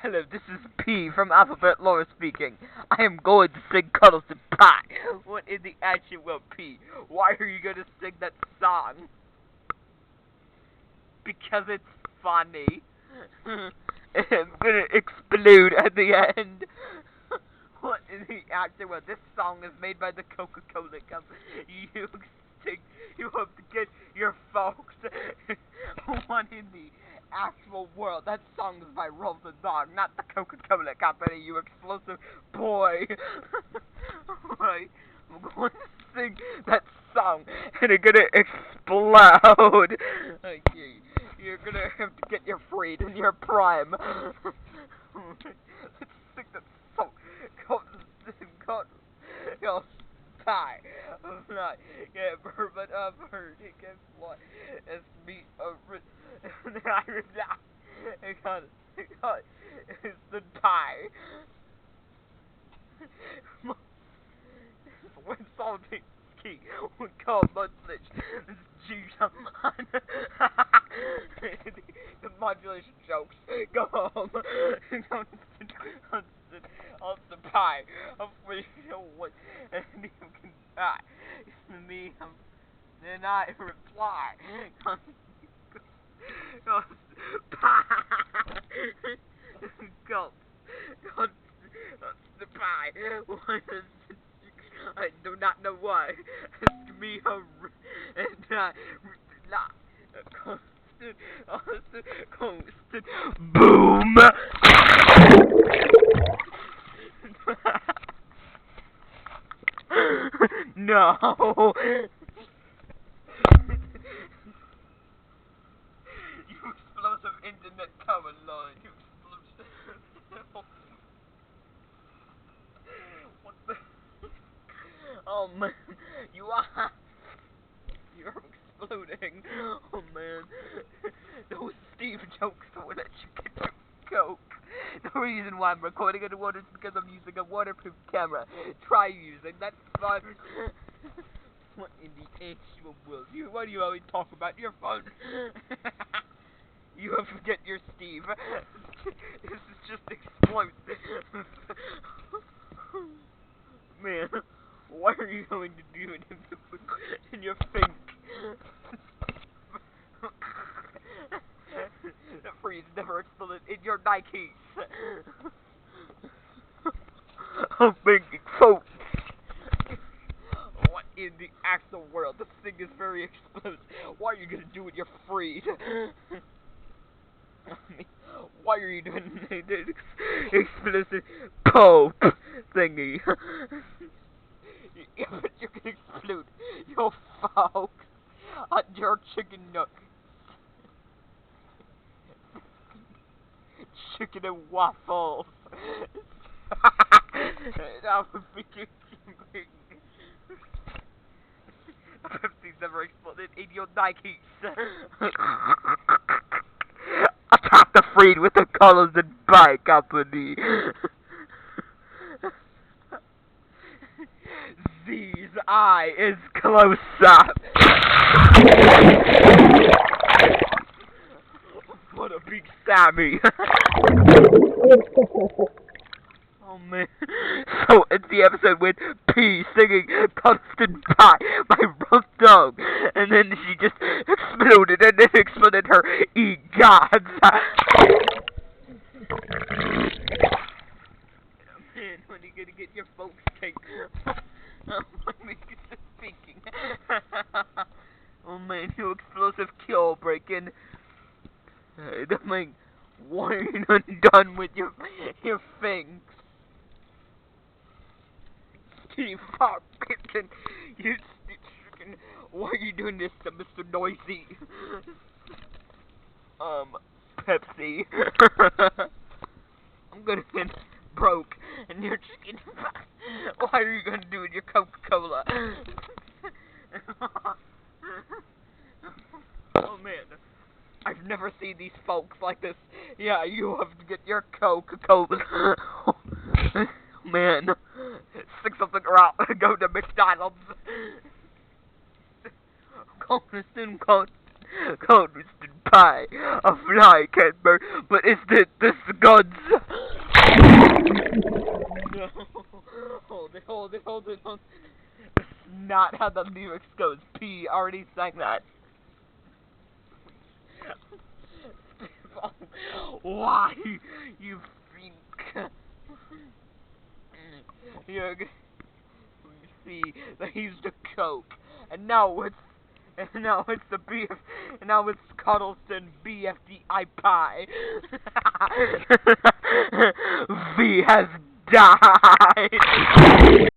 Hello, this is P from Alphabet Laura speaking. I am going to sing Cottleston Pie. What in the action will P? Why are you going to sing that song? Because it's funny. I'm gonna explode at the end. What in the action will this song is made by the Coca-Cola Company. You hope to get your folks one in the actual world. That song is by Rolls the Dog, not the Coca-Cola Company, you explosive boy. Right, I'm going to sing that song, and it's gonna explode. Okay, you're gonna have to get your freed in your prime. Let's sing that song. Go, die. I'm not. Yeah, but heard. Guess what? It's me. It's the tie. When salty ski would call mudsledge. This G the modulation jokes. Go home. On the pie. Hopefully you know what and you can die. Me then I reply. Go. The pie. I do not know why. Ask me and constant boom. No. You explosive internet cover line. You explosive. What the? Oh man, you're exploding. Oh man, those Steve jokes will let you get your coke. The reason why I'm recording underwater is because I'm using a waterproof camera. Try using that fun. What in the actual world? Why do you always talk about your phone? You forget your Steve. This is just explosive. Man, why are you going to do it in your face? The freeze never exploded in your Nikes. I'm thinking, folks. What in the actual world? This thing is very explosive. Why are you gonna do it? You're freed. Why are you doing the explosive Pope thingy? Yeah, but you can explode your folks on your chicken nut. Chicken and waffles. That would be good. Pepsi's never exploded in your Nikes. Attack the freed with the Cottleston Pie Company. Z's eye is close up. What a big Sammy. Oh man. So it's the episode with P singing Cottleston Pie by Roast Dog. And then she just exploded and then exploded her e-gods. Man, when are you gonna get your folks cake? Let me get to speaking. Oh man, you explosive kill breaking. I mean, why are you not done with your things? Steve Hopkins, you chicken. Why are you doing this to Mr. Noisy? Pepsi. I'm gonna get broke, and your chicken. Why are you gonna do it? Your Coca-Cola. Oh man, I've never seen these folks like this. Yeah, you have to get your Coca-Cola. Man, stick something around. Go to McDonald's. Cottleston, Cottleston pie. A fly can't burn, but is this gods? No. Hold it. That's not how the lyrics goes. P already sang that. Why? You think? You're see, they used a Coke, and now it's the beef, and now it's Cottleston BFDI pie. V has died.